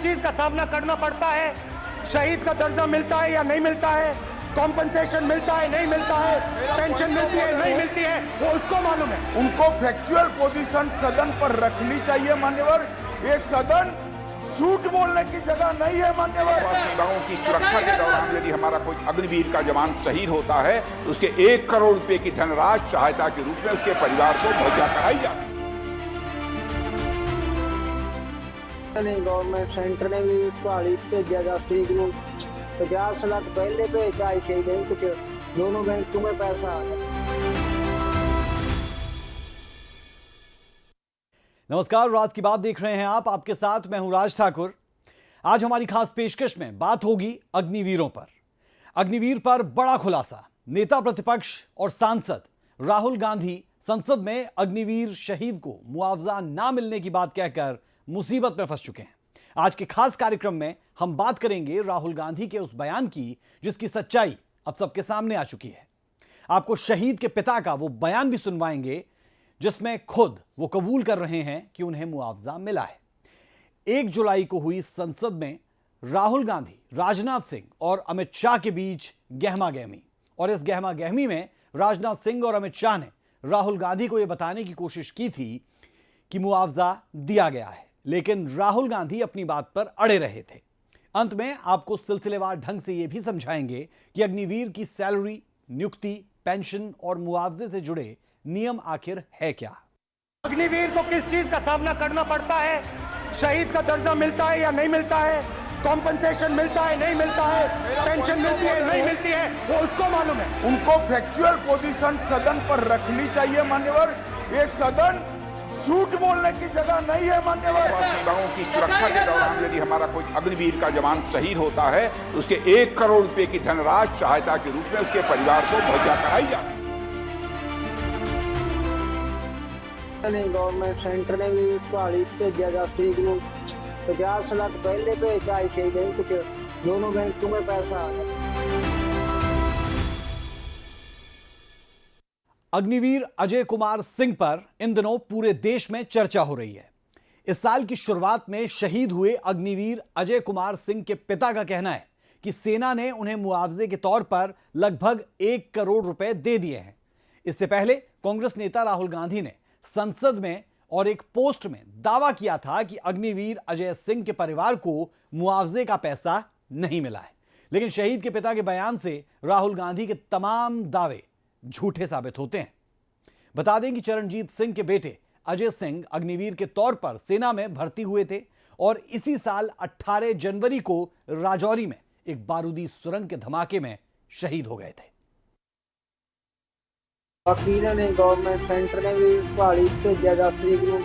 चीज का सामना करना पड़ता है, शहीद का दर्जा मिलता है या नहीं मिलता है, कॉम्पनसेशन मिलता है नहीं मिलता है, पेंशन मिलती है नहीं मिलती है, वो उसको मालूम है। उनको फैक्चुअल पोजीशन सदन पर रखनी चाहिए मान्यवर। ये सदन झूठ बोलने की जगह नहीं है मान्यवर। सीमाओं की सुरक्षा के दौरान यदि हमारा कोई अग्निवीर का जवान शहीद होता है तो उसके 1 करोड़ रुपए की धनराशि सहायता के रूप में उसके परिवार को मुहैया कराई जाती है। गवर्नमेंट सेंटर ने भी कुहाड़ी भेजा 10 तरीक को 50 लाख पहले भेजा आई बैंक च, दोनों बैंकों में पैसा आ गया। नमस्कार, राज की बात देख रहे हैं आप। आपके साथ मैं हूं राज ठाकुर। आज हमारी खास पेशकश में बात होगी अग्निवीरों पर। अग्निवीर पर बड़ा खुलासा। नेता प्रतिपक्ष और सांसद राहुल गांधी संसद में अग्निवीर शहीद को मुआवजा ना मिलने की बात कहकर मुसीबत में फंस चुके हैं। आज के खास कार्यक्रम में हम बात करेंगे राहुल गांधी के उस बयान की जिसकी सच्चाई अब सबके सामने आ चुकी है। आपको शहीद के पिता का वो बयान भी सुनवाएंगे जिसमें खुद वो कबूल कर रहे हैं कि उन्हें मुआवजा मिला है। 1 जुलाई को हुई संसद में राहुल गांधी, राजनाथ सिंह और अमित शाह के बीच गहमा गहमी, और इस गहमा गहमी में राजनाथ सिंह और अमित शाह ने राहुल गांधी को यह बताने की कोशिश की थी कि मुआवजा दिया गया है, लेकिन राहुल गांधी अपनी बात पर अड़े रहे थे। अंत में आपको सिलसिलेवार ढंग से यह भी समझाएंगे कि अग्निवीर की सैलरी, नियुक्ति, पेंशन और मुआवजे से जुड़े नियम आखिर है क्या। अग्निवीर को किस चीज का सामना करना पड़ता है, शहीद का दर्जा मिलता है या नहीं मिलता है, कॉम्पनसेशन मिलता है नहीं मिलता है, पेंशन मिलती है नहीं मिलती है, वो उसको मालूम है। उनको फैक्चुअल पोजीशन सदन पर रखनी चाहिए मान्यवर। ये सदन झूठ बोलने की जगह नहीं है मान्यवर। सीमाओं की सुरक्षा के दौरान यदि हमारा कोई अग्निवीर का जवान शहीद होता है तो उसके 1 करोड़ रुपए की धनराशि सहायता के रूप में उसके परिवार को मुहैया कराई जाती है। गवर्नमेंट सेंटर ने भी कुहाड़ी भेजा 10 तरीक को 50 लाख पहले भेजा आई बैंक च, दोनों बैंकों में पैसा आ गया। अग्निवीर अजय कुमार सिंह पर इन दिनों पूरे देश में चर्चा हो रही है। इस साल की शुरुआत में शहीद हुए अग्निवीर अजय कुमार सिंह के पिता का कहना है कि सेना ने उन्हें मुआवजे के तौर पर लगभग 1 करोड़ रुपए दे दिए हैं। इससे पहले कांग्रेस नेता राहुल गांधी ने संसद में और एक पोस्ट में दावा किया था कि अग्निवीर अजय सिंह के परिवार को मुआवजे का पैसा नहीं मिला है, लेकिन शहीद के पिता के बयान से राहुल गांधी के तमाम दावे झूठे साबित होते हैं। बता दें कि चरणजीत सिंह के बेटे अजय सिंह अग्निवीर के तौर पर सेना में भर्ती हुए थे और इसी साल 18 जनवरी को राजौरी में एक बारूदी सुरंग के धमाके में शहीद हो गए थे। वकील ने गवर्नमेंट सेंटर ने भी कुहाड़ी भेजा 10 तरीक को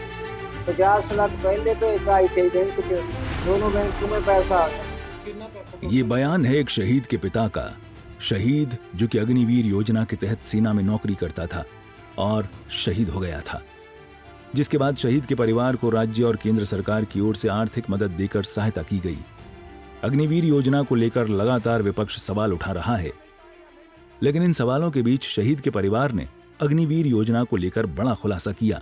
50 लाख पहले भेजा आई बैंक च, दोनों बैंकों में पैसा आ गया। ये बयान है एक शहीद के पिता का। शहीद जो कि अग्निवीर योजना के तहत सेना में नौकरी करता था और शहीद हो गया था, जिसके बाद शहीद के परिवार को राज्य और केंद्र सरकार की ओर से आर्थिक मदद देकर सहायता की गई। अग्निवीर योजना को लेकर लगातार विपक्ष सवाल उठा रहा है, लेकिन इन सवालों के बीच शहीद के परिवार ने अग्निवीर योजना को लेकर बड़ा खुलासा किया।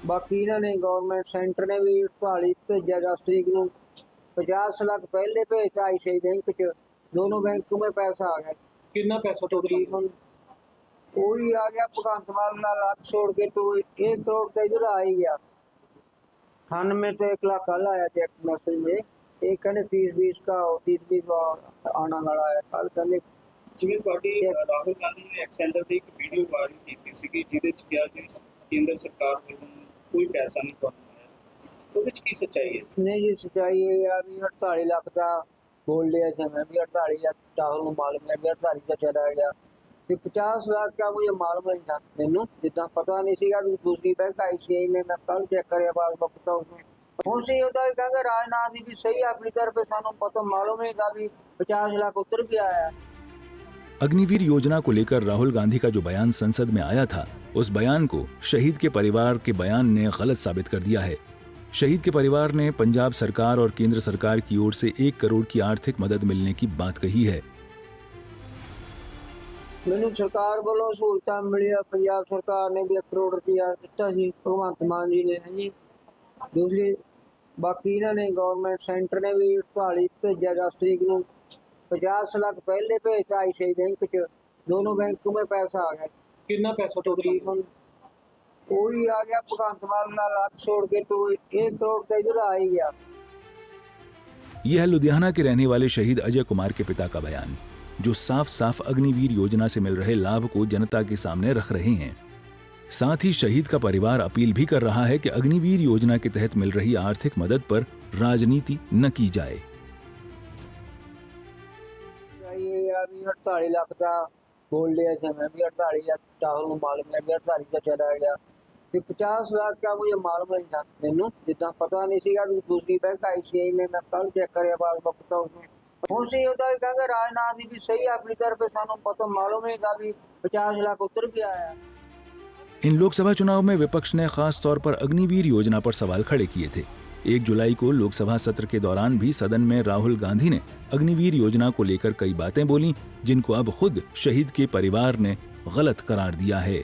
वकील ने गवर्नमेंट सेंटर ने भी कुहाड़ी भेजा 10 तरीक को 50 लाख पहले भेजा आई बैंक च, दोनों बैंकों में पैसा आ गया। कितना पैसा तकरीबन वही आ गया, भगवंत मान लाख छोड़ के तो 1 करोड़ का इधर आ ही गया। खान में तो 1 लाख कल आया चेक मैसेज में, एक कहने 30-20 का 30-20 आना वाला है। कल कहने ਜਿਵੇਂ ਤੁਹਾਡੀ ਰਾਹੁਲ ਗਾਂਧੀ ਨੇ ਐਕਸੈਂਡਰ ਦੀ ਇੱਕ ਵੀਡੀਓ ਵਾਇਰਲ ਕੀਤੀ ਸੀਗੀ ਜਿਹਦੇ ਚ ਕਿਹਾ ਜੀ ਕੇਂਦਰ ਸਰਕਾਰ ਵੱਲੋਂ ਕੋਈ ਪੈਸਾ ਨਹੀਂ ਤੁਹਾਨੂੰ ਮਿਲਿਆ, ਉਹਦੇ ਵਿੱਚ ਕੀ ਸੱਚਾਈ ਹੈ? नहीं जी सच्चाई है यार, 48 लाख का बोल लिया था मैं भी, 48 लाख राहुल को मालूम है, 48 का चला गया। 50 लाख का मुझे मालूम नहीं था, मैनू जितना पता नहीं सीगा भी दूसरी बैंक ICI में मैं कल चेक कर पासबुक था उसमें ਹੁਣ से होता है कहेंगे राजनाथ जी भी सही अपनी तरफ से सानू पता मालूम नहीं था भी 50 लाख उतर भी आया। अग्निवीर योजना को लेकर राहुल गांधी का जो बयान संसद में आया था, उस बयान को शहीद के परिवार के बयान ने गलत साबित कर दिया है। शहीद के परिवार ने पंजाब सरकार और केंद्र सरकार की ओर से 1 करोड़ की आर्थिक मदद मिलने की बात कही है। मैनू सरकार वालों सहूलत मिली, पंजाब सरकार ने भी 1 करोड़ रुपया दिता सी भगवंत मान जी ने। जी दूसरी ਬਾਕੀ ਇਹਨਾਂ ਨੇ ਗਵਰਨਮੈਂਟ ਸੈਂਟਰ ਨੇ ਵੀ 48 ਭੇਜਿਆ 10 तरीक ਨੂੰ 50 लाख पहले भेजा ICICI बैंक च दोनों बैंकों में पैसा आ गया कितना पैसा टोटल तकरीबन वही आ गया भगवंत मान लाख छोड़ के तो 1 करोड़ तो इधर आ ही गया। यह है लुधियाना के रहने वाले शहीद अजय कुमार के पिता का बयान, जो साफ साफ अग्निवीर योजना से मिल रहे लाभ को जनता के सामने रख रहे हैं। साथ ही शहीद का परिवार अपील भी कर रहा है कि अग्निवीर योजना के तहत मिल रही आर्थिक मदद पर राजनीति न की जाए। ये यार 48 लाख का बोल लिया था, मैं भी 48 लाख राहुल को मालूम है, 48 का चला गया। 50 लाख का मुझे मालूम नहीं था, मैनू जितना पता नहीं सीगा भी दूसरी बैंक ICICI में मैं कल चेक कर पासबुक तो ਹੁਣ ਸੀ ਉਹਦਾ ਵੀ ਕਹਿੰਦਾ ਰਾਜਨਾਥ ਜੀ ਵੀ सही अपनी तरफ सानू पता मालूम नहीं था भी 50 लाख उतर भी आया। इन लोकसभा चुनाव में विपक्ष ने खास तौर पर अग्निवीर योजना पर सवाल खड़े किए थे। 1 जुलाई को लोकसभा सत्र के दौरान भी सदन में राहुल गांधी ने अग्निवीर योजना को लेकर कई बातें बोली, जिनको अब खुद शहीद के परिवार ने गलत करार दिया है।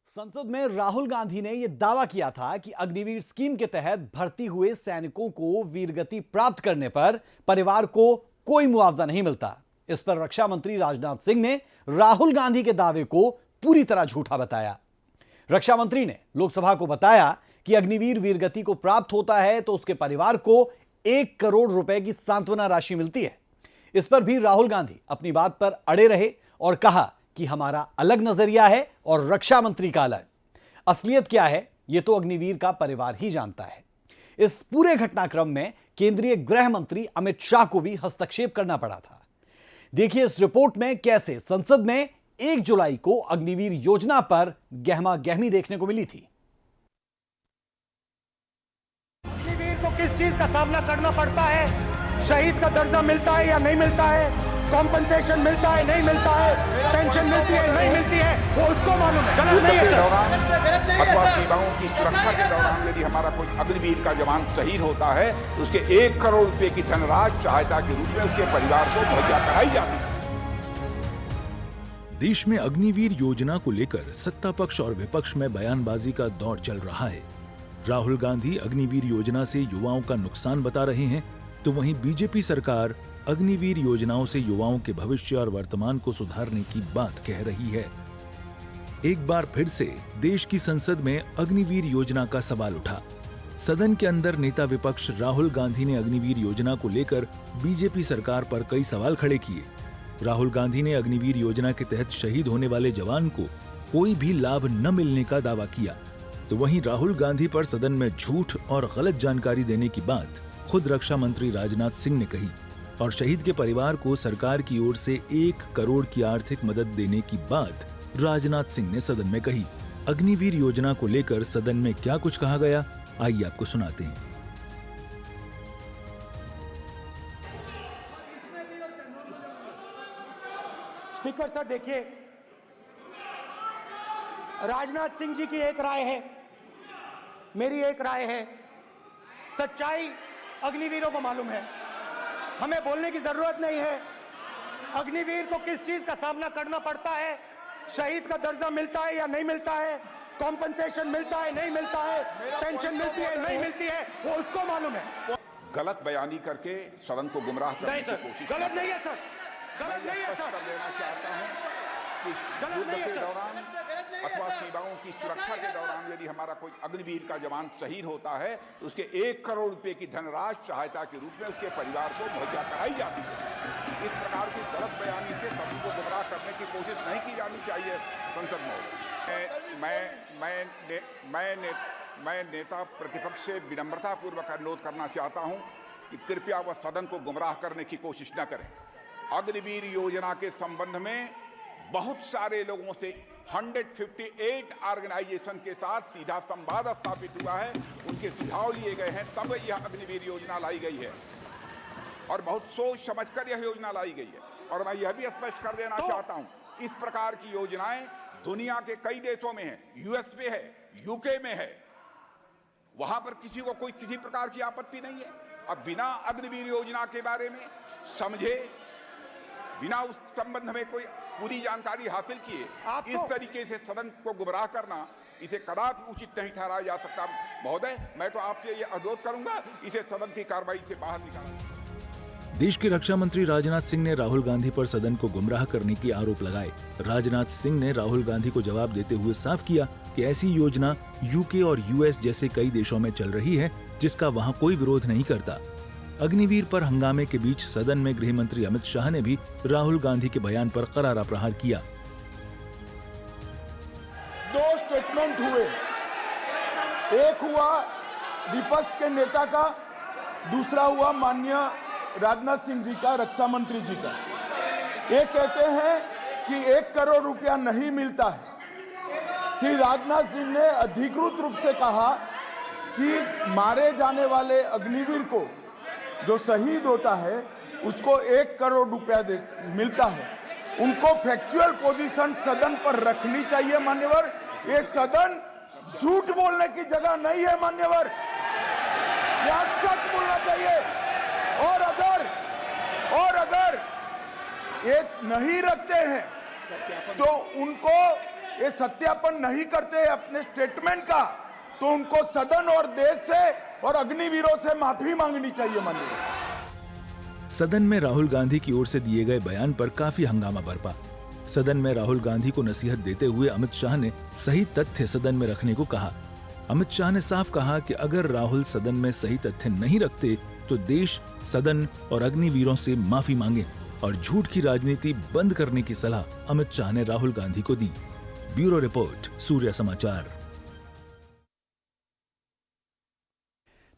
संसद में राहुल गांधी ने यह दावा किया था कि अग्निवीर स्कीम के तहत भर्ती हुए सैनिकों को वीरगति प्राप्त करने पर परिवार को कोई मुआवजा नहीं मिलता। इस पर रक्षा मंत्री राजनाथ सिंह ने राहुल गांधी के दावे को पूरी तरह झूठा बताया। रक्षा मंत्री ने लोकसभा को बताया कि अग्निवीर वीरगति को प्राप्त होता है तो उसके परिवार को 1 करोड़ रुपए की सांत्वना राशि मिलती है। इस पर भी राहुल गांधी अपनी बात पर अड़े रहे और कहा कि हमारा अलग नजरिया है और रक्षा मंत्री का अलग। असलियत क्या है यह तो अग्निवीर का परिवार ही जानता है। इस पूरे घटनाक्रम में केंद्रीय गृह मंत्री अमित शाह को भी हस्तक्षेप करना पड़ा था। देखिए इस रिपोर्ट में कैसे संसद में 1 जुलाई को अग्निवीर योजना पर गहमा गहमी देखने को मिली थी। अग्निवीर को किस चीज का सामना करना पड़ता है, शहीद का दर्जा मिलता है या नहीं मिलता है, कॉम्पनसेशन मिलता है नहीं मिलता है, पेंशन मिलती है नहीं मिलती है, वो उसको मालूम है। गलत नहीं है सर। अथवा सीमाओं की सुरक्षा के दौरान यदि हमारा कोई अग्निवीर का जवान शहीद होता है तो उसके 1 करोड़ रुपए की धनराशि सहायता के रूप में उसके परिवार को मुहैया कराई जाती है। देश में अग्निवीर योजना को लेकर सत्ता पक्ष और विपक्ष में बयानबाजी का दौर चल रहा है। राहुल गांधी अग्निवीर योजना से युवाओं का नुकसान बता रहे हैं, तो वहीं बीजेपी सरकार अग्निवीर योजनाओं से युवाओं के भविष्य और वर्तमान को सुधारने की बात कह रही है। एक बार फिर से देश की संसद में अग्निवीर योजना का सवाल उठा। सदन के अंदर नेता विपक्ष राहुल गांधी ने अग्निवीर योजना को लेकर बीजेपी सरकार पर कई सवाल खड़े किए। राहुल गांधी ने अग्निवीर योजना के तहत शहीद होने वाले जवान को कोई भी लाभ न मिलने का दावा किया, तो वहीं राहुल गांधी पर सदन में झूठ और गलत जानकारी देने की बात खुद रक्षा मंत्री राजनाथ सिंह ने कही और शहीद के परिवार को सरकार की ओर से 1 करोड़ की आर्थिक मदद देने की बात राजनाथ सिंह ने सदन में कही। अग्निवीर योजना को लेकर सदन में क्या कुछ कहा गया, आइए आपको सुनाते हैं। स्पीकर सर देखिए, राजनाथ सिंह जी की एक राय है, मेरी एक राय है। सच्चाई अग्निवीरों को मालूम है, हमें बोलने की जरूरत नहीं है। अग्निवीर को किस चीज का सामना करना पड़ता है, शहीद का दर्जा मिलता है या नहीं मिलता है, कॉम्पनसेशन मिलता है नहीं मिलता है, पेंशन मिलती है नहीं मिलती है, वो उसको मालूम है। गलत बयानी करके सदन को गुमराह करने नहीं की सर, कोशिश गलत नहीं है सर, गलत नहीं है सर, कर देना चाहता हूं कि गलत नहीं है युद्ध के सर। दौरान अथवा सीमाओं की सुरक्षा के दौरान यदि हमारा कोई अग्निवीर का जवान शहीद होता है तो उसके 1 करोड़ रुपए की धनराशि सहायता के रूप में उसके परिवार को मुहैया कराई जाती है। इस प्रकार की गलत बयानी से सभी को गुमराह करने की कोशिश नहीं की जानी चाहिए संसद में। मैं नेता प्रतिपक्ष से विनम्रता पूर्वक अनुरोध करना चाहता हूं कि कृपया वह सदन को गुमराह करने की कोशिश न करें। अग्निवीर योजना के संबंध में बहुत सारे लोगों से 158 ऑर्गेनाइजेशन के साथ सीधा संवाद स्थापित हुआ है, उनके सुझाव लिए गए हैं, तब यह अग्निवीर योजना लाई गई है और बहुत सोच समझकर यह योजना लाई गई है। और मैं यह भी स्पष्ट कर देना चाहता हूं, इस प्रकार की योजनाएं दुनिया के कई देशों में है, यूएस में है, यूके में है, वहां पर किसी को कोई किसी प्रकार की आपत्ति नहीं है। अब बिना अग्निवीर योजना के बारे में समझे, बिना उस संबंध में कोई पूरी जानकारी हासिल किए। आपको- इस तरीके से सदन को गुमराह करना, इसे कदापि उचित नहीं ठहराया जा सकता। महोदय, मैं तो आपसे ये अनुरोध करूंगा, इसे सदन की कार्रवाई से बाहर निकाला। देश के रक्षा मंत्री राजनाथ सिंह ने राहुल गांधी पर सदन को गुमराह करने की आरोप लगाए। राजनाथ सिंह ने राहुल गांधी को जवाब देते हुए साफ किया कि ऐसी योजना यूके और यूएस जैसे कई देशों में चल रही है, जिसका वहां कोई विरोध नहीं करता। अग्निवीर पर हंगामे के बीच सदन में गृह मंत्री अमित शाह ने भी राहुल गांधी के बयान पर करारा प्रहार किया। दो स्टेटमेंट हुए, एक हुआ विपक्ष के नेता का, दूसरा हुआ माननीय राजनाथ सिंह जी का, रक्षा मंत्री जी का। ये कहते हैं कि 1 करोड़ रुपया नहीं मिलता है। श्री राजनाथ सिंह ने अधिकृत रूप से कहा कि मारे जाने वाले अग्निवीर को जो शहीद होता है उसको 1 करोड़ रुपया मिलता है। उनको फैक्चुअल पोजीशन सदन पर रखनी चाहिए मान्यवर। ये सदन झूठ बोलने की जगह नहीं है मान्यवर, यहाँ सच बोलना चाहिए। और अगर ये नहीं रखते हैं तो उनको ये सत्यापन नहीं करते हैं अपने स्टेटमेंट का, तो उनको सदन और देश से और अग्निवीरों से माफी मांगनी चाहिए माननीय। सदन में राहुल गांधी की ओर से दिए गए बयान पर काफी हंगामा बरपा। सदन में राहुल गांधी को नसीहत देते हुए अमित शाह ने सही तथ्य सदन में रखने को कहा। अमित शाह ने साफ कहा कि अगर राहुल सदन में सही तथ्य नहीं रखते तो देश, सदन और अग्निवीरों से माफी मांगे और झूठ की राजनीति बंद करने की सलाह अमित शाह ने राहुल गांधी को दी। ब्यूरो रिपोर्ट, सूर्य समाचार।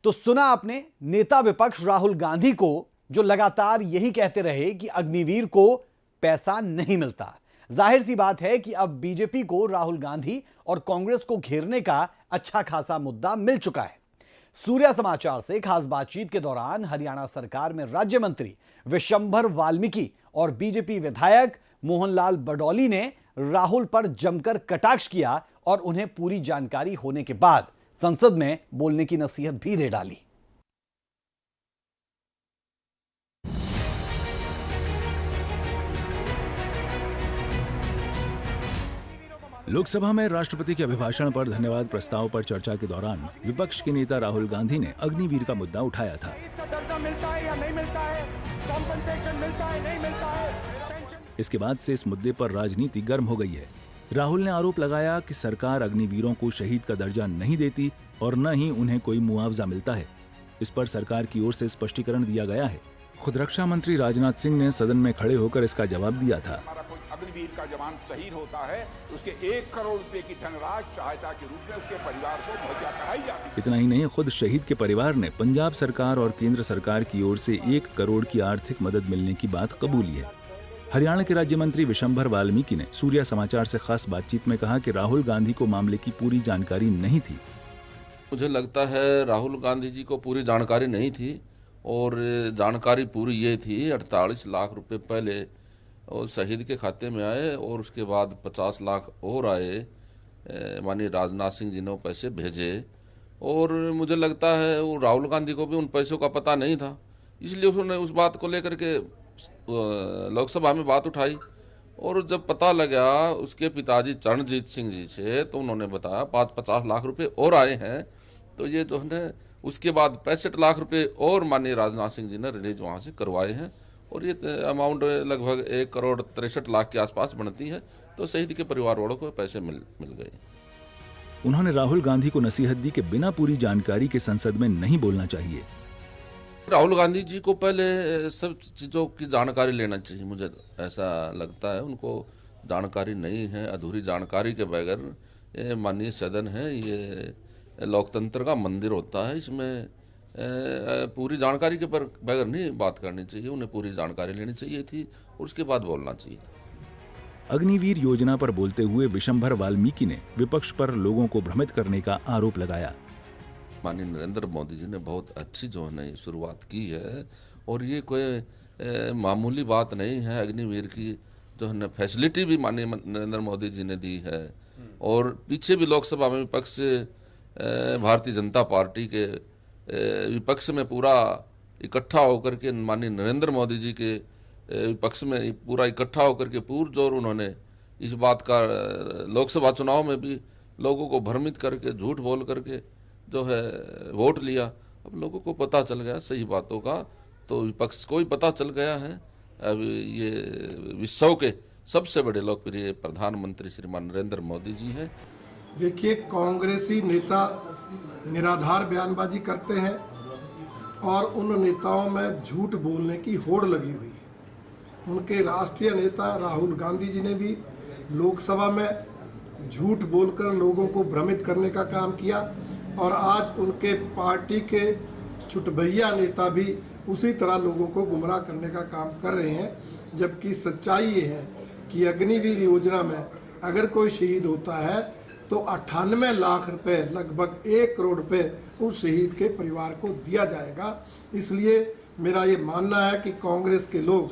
तो सुना आपने नेता विपक्ष राहुल गांधी को, जो लगातार यही कहते रहे कि अग्निवीर को पैसा नहीं मिलता। जाहिर सी बात है कि अब बीजेपी को राहुल गांधी और कांग्रेस को घेरने का अच्छा खासा मुद्दा मिल चुका है। सूर्य समाचार से खास बातचीत के दौरान हरियाणा सरकार में राज्य मंत्री विशंभर वाल्मीकि और बीजेपी विधायक मोहनलाल बडौली ने राहुल पर जमकर कटाक्ष किया और उन्हें पूरी जानकारी होने के बाद संसद में बोलने की नसीहत भी दे डाली। लोकसभा में राष्ट्रपति के अभिभाषण पर धन्यवाद प्रस्ताव पर चर्चा के दौरान विपक्ष के नेता राहुल गांधी ने अग्निवीर का मुद्दा उठाया था। इसका दर्जा मिलता है या नहीं मिलता है, कॉम्पनसेशन मिलता है नहीं मिलता है, पेंशन। इसके बाद से इस मुद्दे पर राजनीति गर्म हो गई है। राहुल ने आरोप लगाया कि सरकार अग्निवीरों को शहीद का दर्जा नहीं देती और न ही उन्हें कोई मुआवजा मिलता है। इस पर सरकार की ओर से स्पष्टीकरण दिया गया है। खुद रक्षा मंत्री राजनाथ सिंह ने सदन में खड़े होकर इसका जवाब दिया था। हमारा कोई अग्निवीर का जवान शहीद होता है, उसके 1 करोड़ रुपए की धनराशि सहायता के रूप में उसके परिवार को मुहैया कराई जाती है। इतना ही नहीं, खुद शहीद के परिवार ने पंजाब सरकार और केंद्र सरकार की ओर से 1 करोड़ की आर्थिक मदद मिलने की बात कबूली है। हरियाणा के राज्य मंत्री विशंभर वाल्मीकि ने सूर्य समाचार से खास बातचीत में कहा कि राहुल गांधी को मामले की पूरी जानकारी नहीं थी। मुझे लगता है राहुल गांधी जी को पूरी जानकारी नहीं थी और जानकारी पूरी ये थी 48 लाख रुपए पहले और शहीद के खाते में आए और उसके बाद 50 लाख और आए। माननीय राजनाथ सिंह जी ने वो पैसे भेजे और मुझे लगता है वो राहुल गांधी को भी उन पैसों का पता नहीं था, इसलिए उन्होंने उस बात को लेकर के लोकसभा में बात उठाई। और जब पता लगा उसके पिताजी चरणजीत सिंह जी से तो उन्होंने बताया 50 लाख रुपए और आए हैं। तो ये जो है उसके बाद 65 लाख रुपए और माननीय राजनाथ सिंह जी ने रिलीज वहाँ से करवाए हैं और ये अमाउंट लगभग 1 करोड़ 63 लाख के आसपास बनती है। तो शहीद के परिवार वालों को पैसे मिल गए। उन्होंने राहुल गांधी को नसीहत दी कि बिना पूरी जानकारी के संसद में नहीं बोलना चाहिए। राहुल गांधी जी को पहले सब चीज़ों की जानकारी लेना चाहिए, मुझे ऐसा लगता है। उनको जानकारी नहीं है, अधूरी जानकारी के बगैर ये माननीय सदन है, ये लोकतंत्र का मंदिर होता है, इसमें पूरी जानकारी के बगैर नहीं बात करनी चाहिए। उन्हें पूरी जानकारी लेनी चाहिए थी और उसके बाद बोलना चाहिए था। अग्निवीर योजना पर बोलते हुए विशंभर वाल्मीकि ने विपक्ष पर लोगों को भ्रमित करने का आरोप लगाया। माननीय नरेंद्र मोदी जी ने बहुत अच्छी जो है शुरुआत की है और ये कोई मामूली बात नहीं है। अग्निवीर की जो है फैसिलिटी भी माननीय नरेंद्र मोदी जी ने दी है और पीछे भी लोकसभा में विपक्ष से भारतीय जनता पार्टी के विपक्ष में पूरा इकट्ठा होकर के माननीय नरेंद्र मोदी जी के विपक्ष में पूरा इकट्ठा होकर के पुरजोर उन्होंने इस बात का लोकसभा चुनाव में भी लोगों को भ्रमित करके झूठ बोल करके जो है वोट लिया। अब लोगों को पता चल गया सही बातों का, तो विपक्ष को ही पता चल गया है। अब ये विश्व के सबसे बड़े लोकप्रिय प्रधानमंत्री श्रीमान नरेंद्र मोदी जी हैं। देखिए, कांग्रेसी नेता निराधार बयानबाजी करते हैं और उन नेताओं में झूठ बोलने की होड़ लगी हुई है। उनके राष्ट्रीय नेता राहुल गांधी जी ने भी लोकसभा में झूठ बोलकर लोगों को भ्रमित करने का काम किया और आज उनके पार्टी के चुटभैया नेता भी उसी तरह लोगों को गुमराह करने का काम कर रहे हैं। जबकि सच्चाई ये है कि अग्निवीर योजना में अगर कोई शहीद होता है तो 98 लाख रुपए, लगभग 1 करोड़ रुपए उस शहीद के परिवार को दिया जाएगा। इसलिए मेरा ये मानना है कि कांग्रेस के लोग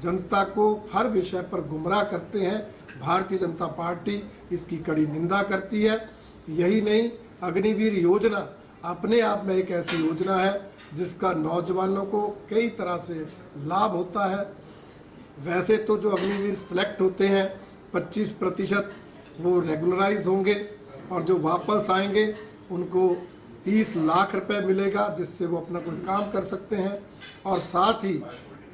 जनता को हर विषय पर गुमराह करते हैं। भारतीय जनता पार्टी इसकी कड़ी निंदा करती है। यही नहीं, अग्निवीर योजना अपने आप में एक ऐसी योजना है जिसका नौजवानों को कई तरह से लाभ होता है। वैसे तो जो अग्निवीर सिलेक्ट होते हैं 25% वो रेगुलराइज होंगे और जो वापस आएंगे उनको 30 लाख रुपए मिलेगा, जिससे वो अपना कोई काम कर सकते हैं। और साथ ही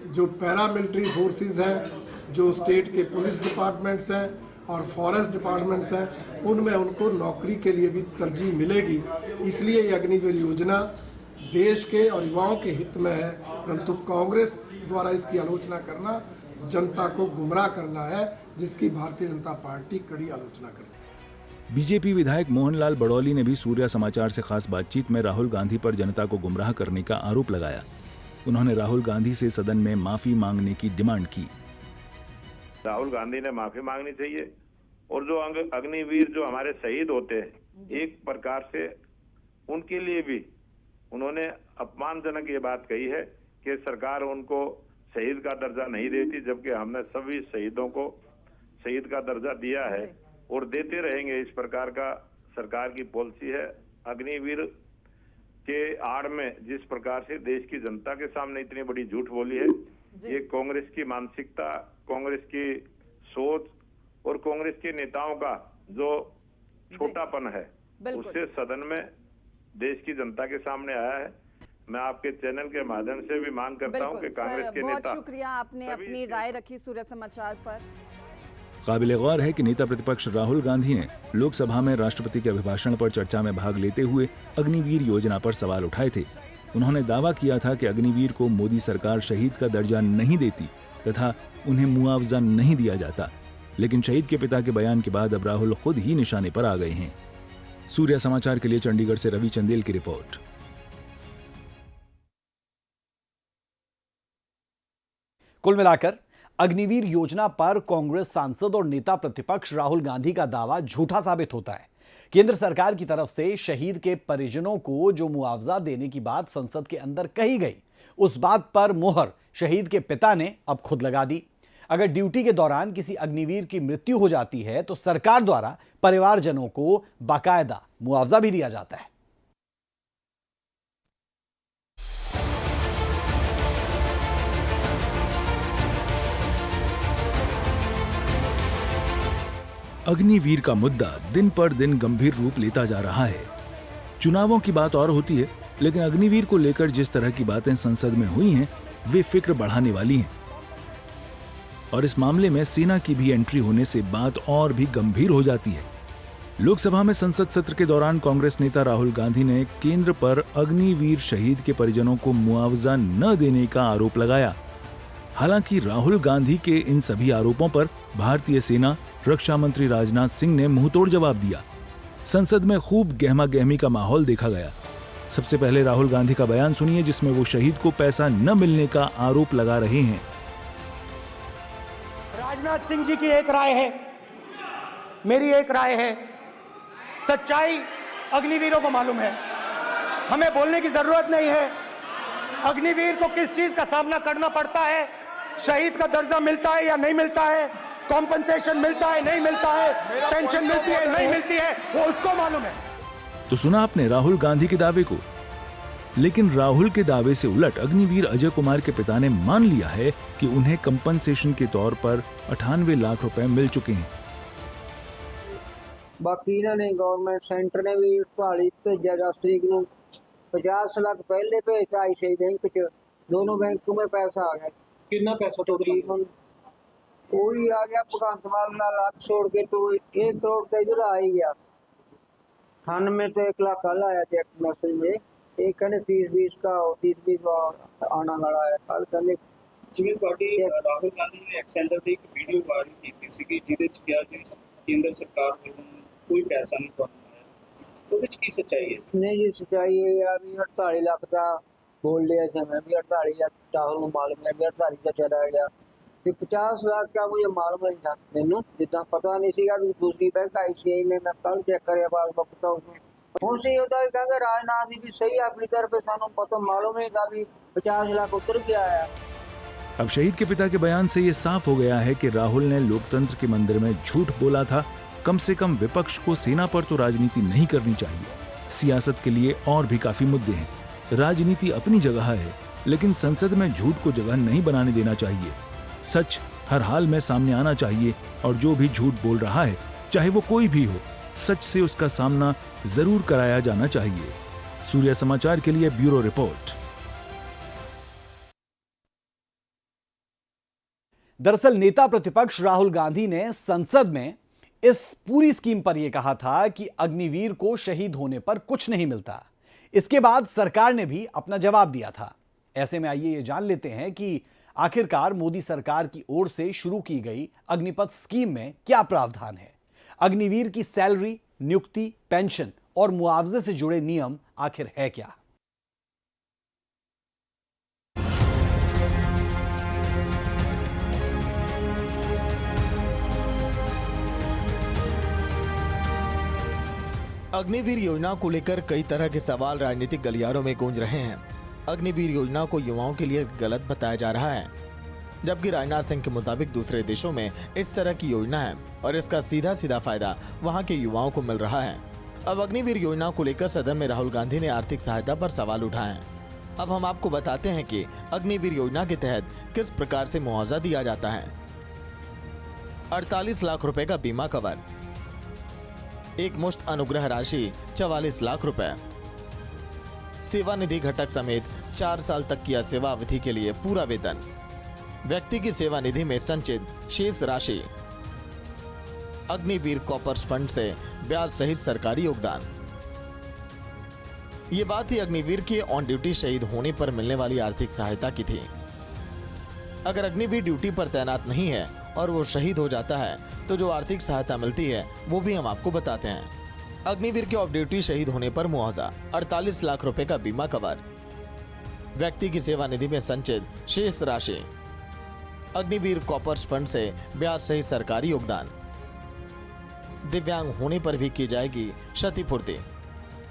जो पैरामिलिट्री फोर्सेस हैं, जो स्टेट के पुलिस डिपार्टमेंट्स हैं और फॉरेस्ट डिपार्टमेंट्स हैं, उनमें उनको नौकरी के लिए भी तरजीह मिलेगी। इसलिए ये अग्निवीर योजना देश के और युवाओं के हित में है, परंतु कांग्रेस द्वारा इसकी आलोचना करना जनता को गुमराह करना है, जिसकी भारतीय जनता पार्टी कड़ी आलोचना करती है। बीजेपी विधायक मोहनलाल बड़ौली ने भी सूर्या समाचार से खास बातचीत में राहुल गांधी पर जनता को गुमराह करने का आरोप लगाया। उन्होंने राहुल गांधी से सदन में माफी मांगने की डिमांड की। राहुल गांधी ने माफी मांगनी चाहिए और जो अग्निवीर जो हमारे शहीद होते हैं, एक प्रकार से उनके लिए भी उन्होंने अपमानजनक ये बात कही है कि सरकार उनको शहीद का दर्जा नहीं देती, जबकि हमने सभी शहीदों को शहीद का दर्जा दिया है और देते रहेंगे। इस प्रकार का सरकार की पॉलिसी है। अग्निवीर के आड़ में जिस प्रकार से देश की जनता के सामने इतनी बड़ी झूठ बोली है, ये कांग्रेस की मानसिकता, कांग्रेस की सोच और कांग्रेस के नेताओं का जो छोटापन है, उससे सदन में देश की जनता के सामने आया है। मैं आपके चैनल के माध्यम से भी मांग करता हूं कि कांग्रेस के नेता, बहुत शुक्रिया, आपने अपनी राय रखी सूर्य समाचार पर। काबिले गौर है कि नेता प्रतिपक्ष राहुल गांधी ने लोकसभा में राष्ट्रपति के अभिभाषण पर चर्चा में भाग लेते हुए अग्निवीर योजना पर सवाल उठाए थे। उन्होंने दावा किया था कि अग्निवीर को मोदी सरकार शहीद का दर्जा नहीं देती तथा उन्हें मुआवजा नहीं दिया जाता, लेकिन शहीद के पिता के बयान के बाद अब राहुल खुद ही निशाने पर आ गए हैं। सूर्या समाचार के लिए चंडीगढ़ से रवि चंदेल की रिपोर्ट। कुल मिलाकर अग्निवीर योजना पर कांग्रेस सांसद और नेता प्रतिपक्ष राहुल गांधी का दावा झूठा साबित होता है। केंद्र सरकार की तरफ से शहीद के परिजनों को जो मुआवजा देने की बात संसद के अंदर कही गई, उस बात पर मुहर शहीद के पिता ने अब खुद लगा दी। अगर ड्यूटी के दौरान किसी अग्निवीर की मृत्यु हो जाती है तो सरकार द्वारा परिवारजनों को बाकायदा मुआवजा भी दिया जाता है। अग्निवीर का मुद्दा दिन पर दिन गंभीर रूप लेता जा रहा है। चुनावों की बात और होती है, लेकिन अग्निवीर को लेकर जिस तरह की बातें संसद में हुई हैं, वे फिक्र बढ़ाने वाली हैं। और इस मामले में सेना की भी एंट्री होने से बात और भी गंभीर हो जाती है। लोकसभा में संसद सत्र के दौरान कांग्रेस नेता राहुल गांधी ने केंद्र पर अग्निवीर शहीद के परिजनों को मुआवजा न देने का आरोप लगाया। हालांकि राहुल गांधी के इन सभी आरोपों पर भारतीय सेना, रक्षा मंत्री राजनाथ सिंह ने मुंहतोड़ जवाब दिया। संसद में खूब गहमा गहमी का माहौल देखा गया। सबसे पहले राहुल गांधी का बयान सुनिए, जिसमें वो शहीद को पैसा न मिलने का आरोप लगा रहे हैं। राजनाथ सिंह जी की एक राय है, मेरी एक राय है। सच्चाई अग्निवीरों को मालूम है, हमें बोलने की जरूरत नहीं है। अग्निवीर को किस चीज का सामना करना पड़ता है, शहीद का दर्जा मिलता है या नहीं मिलता है, कॉम्पनसेशन मिलता है नहीं मिलता है, पेंशन मिलती है नहीं मिलती है, वो उसको मालूम है। तो सुना आपने राहुल गांधी के दावे को। लेकिन राहुल के दावे से उलट अग्निवीर अजय कुमार के पिता ने मान लिया है कि उन्हें कंपनसेशन के तौर पर 98 लाख रुपए मिल चुके हैं। बाकी इन्होंने गवर्नमेंट सेंटर ने भी 48 भेजा 10 तरीक ਨੂੰ 50 लाख पहले भेजा ICICI बैंक च दोनों बैंकों में पैसा आ गया। कितना पैसा तकरीबन कोई आ गया भगवंत मान लाख छोड़ के तो 1 करोड़ तो इधर आ ही गया। 98 तो 1 लाख कल आया चेक मैसेज में, एक कहने 30-20 का 30-20 आना वाला है। कल कहने ਜਿਵੇਂ ਤੁਹਾਡੀ ਰਾਹੁਲ ਗਾਂਧੀ ਨੇ ਐਕਸੈਂਡਰ ਦੀ ਇੱਕ ਵੀਡੀਓ ਵਾਇਰਲ ਕੀਤੀ ਸੀਗੀ ਜਿਹਦੇ ਚ ਕਿਹਾ ਜੀ ਕੇਂਦਰ ਸਰਕਾਰ ਵੱਲੋਂ ਕੋਈ ਪੈਸਾ ਨਹੀਂ ਤੁਹਾਨੂੰ ਆਇਆ, ਉਹਦੇ ਵਿੱਚ ਕੀ ਸੱਚਾਈ ਹੈ? नहीं जी सच्चाई है यार, 48 लाख का बोल दिया था मैं भी, 48 लाख राहुल को मालूम है, 48 का चला गया। 50 लाख का मुझे मालूम नहीं था, मैनू जितना पता नहीं सीगा भी दूसरी बैंक ICICI में मैं कल चेक कर पासबुक था उसमें ਹੁਣ सही होता है कहेंगे राजनाथ जी भी सही अपनी तरफ सानू पता मालूम नहीं था भी 50 लाख उतर के आया। अब शहीद के पिता के बयान से ये साफ हो गया है कि राहुल ने लोकतंत्र के मंदिर में झूठ बोला था। कम से कम विपक्ष को सेना पर तो राजनीति नहीं करनी चाहिए। सियासत के लिए और भी काफी मुद्दे हैं। राजनीति अपनी जगह है, लेकिन संसद में झूठ को जगह नहीं बनाने देना चाहिए। सच हर हाल में सामने आना चाहिए और जो भी झूठ बोल रहा है, चाहे वो कोई भी हो, सच से उसका सामना जरूर कराया जाना चाहिए। सूर्य समाचार के लिए ब्यूरो रिपोर्ट। दरअसल नेता प्रतिपक्ष राहुल गांधी ने संसद में इस पूरी स्कीम पर यह कहा था कि अग्निवीर को शहीद होने पर कुछ नहीं मिलता। इसके बाद सरकार ने भी अपना जवाब दिया था। ऐसे में आइए ये जान लेते हैं कि आखिरकार मोदी सरकार की ओर से शुरू की गई अग्निपथ स्कीम में क्या प्रावधान है। अग्निवीर की सैलरी, नियुक्ति, पेंशन और मुआवजे से जुड़े नियम आखिर है क्या। अग्निवीर योजना को लेकर कई तरह के सवाल राजनीतिक गलियारों में गूंज रहे हैं। अग्निवीर योजना को युवाओं के लिए गलत बताया जा रहा है, जबकि राजनाथ सिंह के मुताबिक दूसरे देशों में इस तरह की योजना है और इसका सीधा सीधा फायदा वहां के युवाओं को मिल रहा है। अब अग्निवीर योजना को लेकर सदन में राहुल गांधी ने आर्थिक सहायता पर सवाल उठाए। अब हम आपको बताते हैं कि अग्निवीर योजना के तहत किस प्रकार से मुआवजा दिया जाता है। 48 लाख रुपए का बीमा कवर, एक मुश्त अनुग्रह राशि 44 लाख रुपए, सेवा निधि घटक समेत 4 साल तक की सेवा अवधि के लिए पूरा वेतन, व्यक्ति की सेवा निधि में संचित शेष राशि, अग्निवीर कॉपर्स फंड से ब्याज सहित सरकारी योगदान। ये बात ही अग्निवीर के ऑन ड्यूटी शहीद होने पर मिलने वाली आर्थिक सहायता की थी। अगर अग्निवीर ड्यूटी पर तैनात नहीं है और वो शहीद हो जाता है तो जो आर्थिक सहायता मिलती है वो भी हम आपको बताते हैं। अग्निवीर के ऑफ ड्यूटी शहीद होने पर मुआवजा 48 लाख रुपए का बीमा कवर, व्यक्ति की सेवा निधि में संचित शेष राशि, अग्निवीर कॉपर्स फंड से ब्याज सहित सरकारी योगदान, दिव्यांग होने पर भी की जाएगी क्षतिपूर्ति।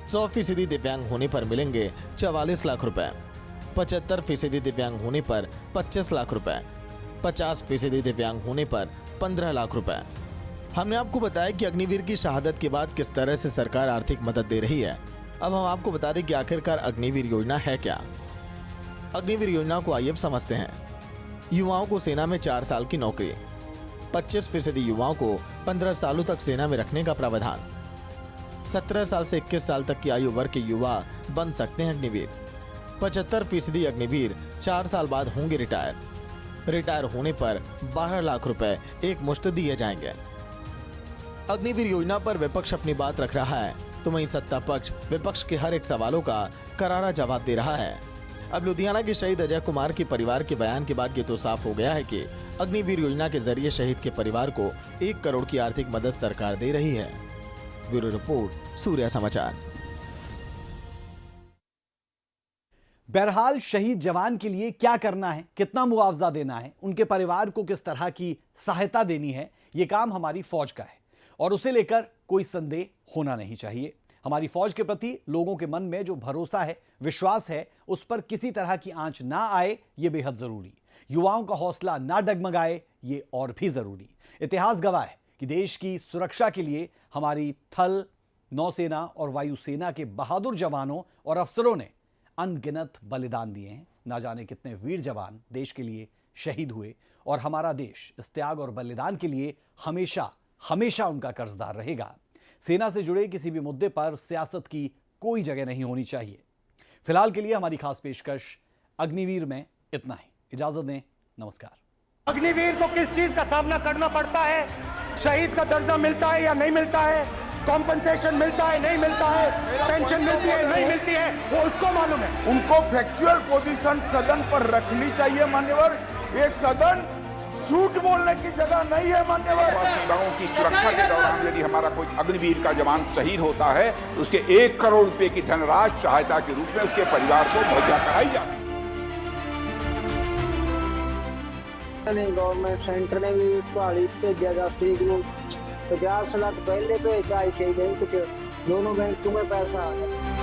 100% दिव्यांग होने पर मिलेंगे 44 लाख रुपए, 75% दिव्यांग होने पर 25 लाख रुपए, 50% दिव्यांग होने पर 15 लाख रुपए। हमने आपको बताया कि अग्निवीर की शहादत के बाद किस तरह से सरकार आर्थिक मदद दे रही है। अब हम आपको बता दें कि आखिरकार अग्निवीर योजना है क्या। अग्निवीर योजना को आइए अब समझते हैं। युवाओं को सेना में 4 साल की नौकरी, 25% युवाओं को 15 सालों तक सेना में रखने का प्रावधान, 17 साल से 21 साल तक की आयु वर्ग के युवा बन सकते हैं अग्निवीर, 75% अग्निवीर 4 साल बाद होंगे रिटायर। रिटायर होने पर 12 लाख रुपए एक मुश्त दिए जाएंगे। अग्निवीर योजना पर विपक्ष अपनी बात रख रहा है तो वहीं सत्ता पक्ष विपक्ष के हर एक सवालों का करारा जवाब दे रहा है। अब लुधियाना के शहीद अजय कुमार के परिवार के बयान के बाद ये तो साफ हो गया है कि अग्निवीर योजना के जरिए शहीद के परिवार को 1 करोड़ की आर्थिक मदद सरकार दे रही है। ब्यूरो रिपोर्ट, सूर्य समाचार। बहरहाल शहीद जवान के लिए क्या करना है, कितना मुआवजा देना है, उनके परिवार को किस तरह की सहायता देनी है, यह काम हमारी फौज का है और उसे लेकर कोई संदेह होना नहीं चाहिए। हमारी फौज के प्रति लोगों के मन में जो भरोसा है, विश्वास है, उस पर किसी तरह की आंच ना आए, यह बेहद जरूरी। युवाओं का हौसला ना डगमगाए, ये और भी जरूरी। इतिहास गवाह है कि देश की सुरक्षा के लिए हमारी थल, नौसेना और वायुसेना के बहादुर जवानों और अफसरों ने अनगिनत बलिदान दिए हैं। ना जाने कितने वीर जवान देश के लिए शहीद हुए और हमारा देश इस त्याग और बलिदान के लिए हमेशा हमेशा उनका कर्जदार रहेगा। सेना से जुड़े किसी भी मुद्दे पर सियासत की कोई जगह नहीं होनी चाहिए। फिलहाल के लिए हमारी खास पेशकश अग्निवीर में इतना ही। इजाजत दें, नमस्कार। अग्निवीर को किस चीज का सामना करना पड़ता है, शहीद का दर्जा मिलता है या नहीं मिलता है, कॉम्पनसेशन मिलता है नहीं मिलता है, पेंशन मिलती है नहीं मिलती है, वो उसको मालूम है। उनको फैक्चुअल पोजीशन सदन पर रखनी चाहिए मान्यवर। ये सदन झूठ बोलने की जगह नहीं है मान्यवर। सेवाओं की सुरक्षा के दौरान यदि हमारा कोई अग्निवीर का जवान शहीद होता है तो उसके 1 करोड़ रुपए की धनराशि सहायता के रूप में उसके परिवार को मुहैया कराई जाती है। गवर्नमेंट सेंटर ने भी ढाली भेजा 10 तरीक ਨੂੰ 50 ਲੱਖ ਪਹਿਲੇ ਭੇਜਿਆ ਸੀ ਬੈਂਕ 'ਚ, ਦੋਨੋਂ ਬੈਂਕ में पैसा आ गया।